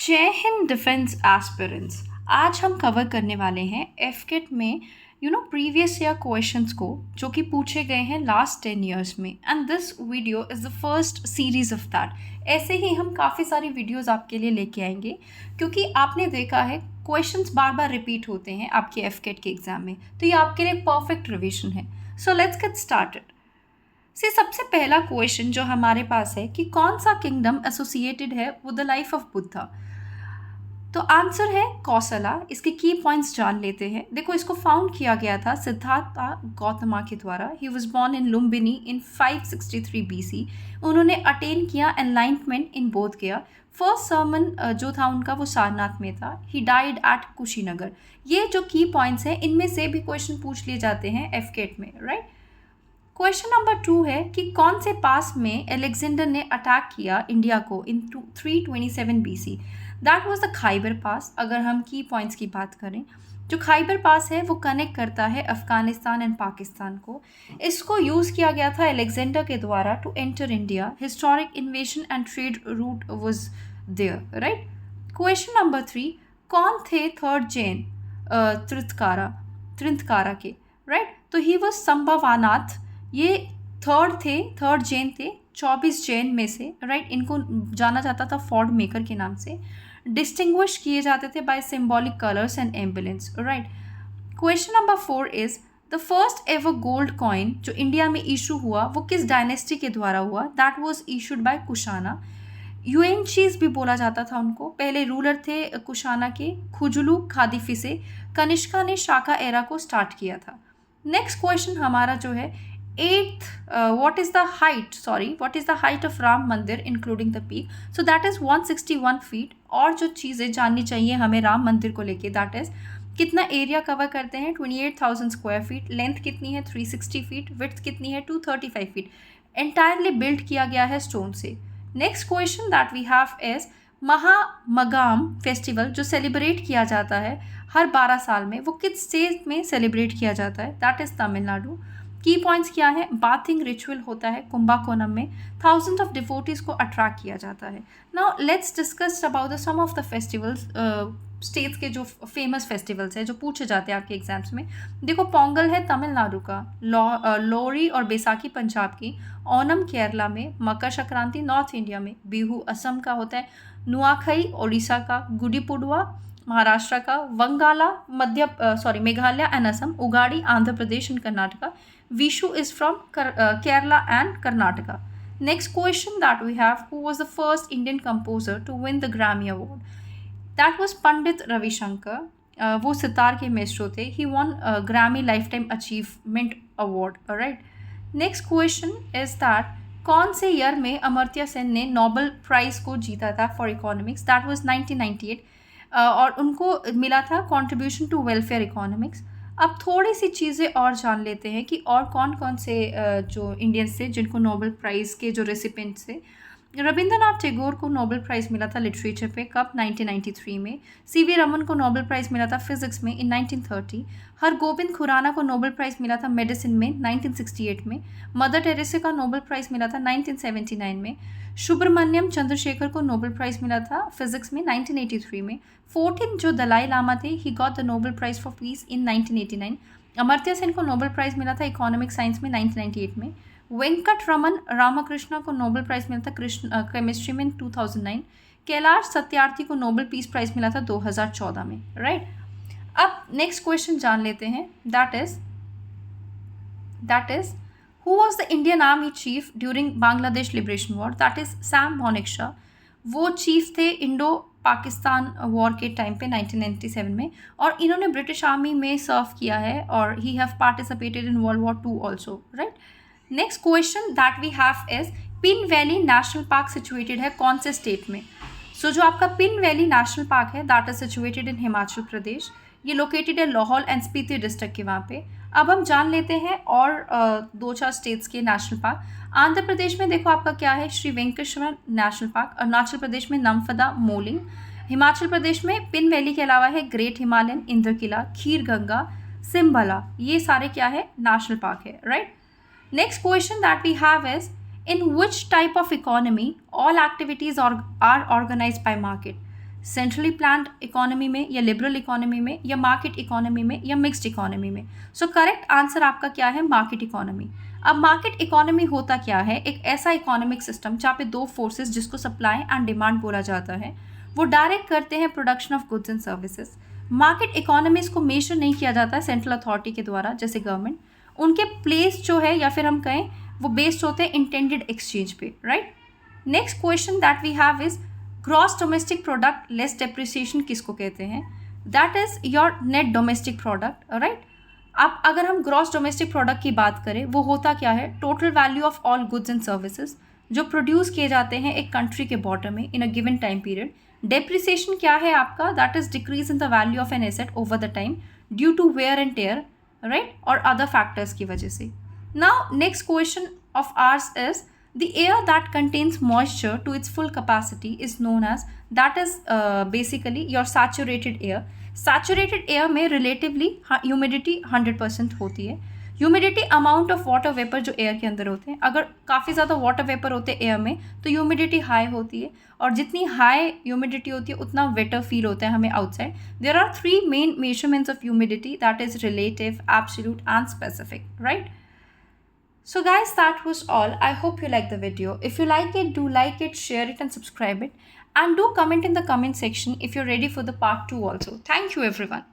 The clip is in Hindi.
जय हिंद डिफेंस एस्पिरेंट्स। आज हम कवर करने वाले हैं एफकेट में प्रीवियस ईयर क्वेश्चंस को जो कि पूछे गए हैं लास्ट 10 ईयर्स में, and this video is the first series of that. ऐसे ही हम काफ़ी सारी वीडियोस आपके लिए लेके आएंगे क्योंकि आपने देखा है क्वेश्चंस बार बार रिपीट होते हैं आपके एफकेट के एग्जाम में, तो ये आपके लिए परफेक्ट रिविजन है। So let's get started. सबसे पहला क्वेश्चन जो हमारे पास है कि कौन सा किंगडम एसोसिएटेड है with the life of Buddha. तो आंसर है कौशला। इसके की पॉइंट्स जान लेते हैं। देखो, इसको फाउंड किया गया था सिद्धार्था गौतमा के द्वारा। He was born in Lumbini in 563 BC। उन्होंने अटेन किया एनलाइटमेंट इन बोध गया। फर्स्ट सर्मन जो था उनका वो सारनाथ में था। He died eight Kushinagar. ये जो की पॉइंट्स हैं इनमें से भी क्वेश्चन पूछ लिए जाते हैं एफकेट में, राइट। क्वेश्चन नंबर 2 है कि कौन से पास में अलेक्जेंडर ने अटैक किया इंडिया को in 327 BC। That was the Khyber pass. अगर हम की पॉइंट्स की बात करें, जो खाइबर पास है वो कनेक्ट करता है अफगानिस्तान एंड पाकिस्तान को। इसको यूज़ किया गया था अलेक्जेंडर के द्वारा to enter India. Historic invasion and trade route was there, right. Question number 3, कौन थे थर्ड जैन त्रिंथकारा के, राइट। तो ही वॉज संभवानाथ। ये थर्ड जैन थे 24 जैन में से, राइट। इनको जाना जाता था फॉर्ड मेकर के नाम से। डिस्टिंग्विश किए जाते थे by symbolic colours and ambulance, right. Question number 4 is the first ever gold coin जो इंडिया में इशू हुआ वो किस डायनेस्टी के द्वारा हुआ। That was issued by Kushana. यूएनचीज भी बोला जाता था उनको। पहले रूलर थे कुशाना के खुजलू खादीफिसे। कनिष्का ने शाका एरा को स्टार्ट किया था। नेक्स्ट क्वेश्चन हमारा जो है eighth, what is the height of Ram Mandir including the peak. So that is 161 feet. और जो चीज़ें जाननी चाहिए हमें राम मंदिर को लेके, दैट इज कितना एरिया कवर करते हैं 28,000 स्क्वायर फीट। लेंथ कितनी है 360 फीट। विड्थ कितनी है 235 फीट। एंटायरली बिल्ड किया गया है स्टोन से। Next question that we have is Mahamagam festival जो सेलिब्रेट किया जाता है हर 12 साल में, वो किस स्टेट में सेलिब्रेट किया जाता है। That is Tamil Nadu. की पॉइंट्स क्या है, बाथिंग रिचुअल होता है कुंभाकोनम में। थाउजेंड ऑफ डिवोटीज को अट्रैक्ट किया जाता है। Now let's discuss about the some of the festivals, states के जो फेमस फेस्टिवल्स हैं जो पूछे जाते हैं आपके एग्जाम्स में। देखो, पोंगल है तमिलनाडु का, लोहड़ी और बैसाखी पंजाब की, ओनम केरला में, मकर संक्रांति नॉर्थ इंडिया में, बिहू असम का होता है, नुआखई ओडिशा का, गुड़ी पुडवा महाराष्ट्र का, Wangala Meghalaya and Assam, Ugadi Andhra Pradesh and Karnataka, Vishu is from Kerala and Karnataka. Next question that we have, who was the first Indian composer to win the Grammy award. That was Pandit Ravishankar. वो सितार के मेस्ट्रो थे। He won Grammy lifetime achievement award, right. Next question is that कौन से ईयर में अमर्त्य सेन ने नोबेल प्राइज को जीता था फॉर इकोनॉमिक्स। That was 1998। और उनको मिला था कंट्रीब्यूशन टू वेलफेयर इकोनॉमिक्स। अब थोड़ी सी चीज़ें और जान लेते हैं कि और कौन कौन से जो इंडियंस थे जिनको नोबेल प्राइज़ के जो रेसिपेंट्स थे। रविंद्रनाथ टैगोर को नोबेल प्राइज़ मिला था लिटरेचर पे, कब 1993 में। सीवी रमन को नोबेल प्राइज़ मिला था फिजिक्स में इन 1930। हरगोबिंद खुराना को नोबेल प्राइज़ मिला था मेडिसिन में 1968 में। मदर टेरेसा का नोबेल प्राइज़ मिला था 1979 में। सुब्रमण्यम चंद्रशेखर को नोबेल प्राइज़ मिला था फिजिक्स में 1983 में। 14 जो दलाई लामा थे, he got the Nobel prize for peace in 1989। Amartya Sen को नोबेल प्राइज़ मिला था इकोनॉमिक साइंस में 1998 में। वेंकट रमन रामकृष्णा को नोबेल प्राइज़ मिला था केमिस्ट्री में 2009। कैलाश सत्यार्थी को नोबेल पीस प्राइज़ मिला था 2014 में, राइट। अब नेक्स्ट क्वेश्चन जान लेते हैं, that is who was the Indian army chief during Bangladesh liberation war. That is Sam Manekshaw. वो चीफ थे इंडो पाकिस्तान वॉर के टाइम पे 1997 में, और इन्होंने ब्रिटिश आर्मी में सर्व किया है और he have participated in world war 2 also, right. Next question that we have is Pin valley national park situated है कौन से स्टेट में। जो आपका पिन वैली नेशनल पार्क है that is situated in Himachal Pradesh. ये लोकेटेड है लाहौल एंड स्पीति डिस्ट्रिक्ट के वहाँ पे। अब हम जान लेते हैं और 2-4 स्टेट्स के नेशनल पार्क। आंध्र प्रदेश में देखो आपका क्या है, श्री वेंकटेश्वर नेशनल पार्क। अरुणाचल प्रदेश में नमफदा मोलिंग। हिमाचल प्रदेश में पिन वैली के अलावा है ग्रेट हिमालयन, इंद्रकिला, खीर गंगा, सिम्बला। ये सारे क्या है, नेशनल पार्क है, right. Next question that we have is in which type of economy all activities are organized by market. Centrally planned economy में या लिबरल इकोनॉमी में या मार्केट इकोनॉमी में या मिक्स्ड इकोनॉमी में? सो करेक्ट आंसर आपका क्या है? Market economy. अब मार्केट इकोनॉमी होता क्या है? एक ऐसा इकोनॉमिक सिस्टम जहाँ पे दो फोर्सेस जिसको सप्लाई एंड डिमांड बोला जाता है वो डायरेक्ट करते हैं production of goods and services. Market economies को मेजर नहीं किया जाता है सेंट्रल अथॉरिटी के द्वारा जैसे गवर्नमेंट। उनके प्लेस जो है या फिर हम कहें वो बेस्ड होते हैं इंटेंडेड एक्सचेंज पे, right. Next question that we have is gross domestic product less depreciation किसको कहते हैं? That is your net domestic product, right. अब अगर हम ग्रॉस डोमेस्टिक प्रोडक्ट की बात करें वो होता क्या है? Total value of all goods and services जो प्रोड्यूस किए जाते हैं एक कंट्री के बॉर्डर में in a given time period. Depreciation क्या है आपका? That is decrease in the value of an asset over the time due to wear and tear, right, और अदर फैक्टर्स की वजह से। Now next question of ours is the air that contains moisture to its full capacity is known as, that is basically your saturated air. Saturated air में relatively humidity 100% होती है। Humidity amount of water vapour जो एयर के अंदर होते हैं, अगर काफ़ी ज़्यादा वाटर वेपर होते हैं एयर में तो ह्यूमिडिटी हाई होती है, और जितनी हाई ह्यूमिडिटी होती है उतना वेटर फील होता है हमें outside. There are 3 main measurements of humidity, that is relative, absolute and specific, right. So guys, that was all. I hope you like the video. If you like it, do like it, share it and subscribe it. And do comment in the comment section if you're ready for the part 2 also. Thank you everyone.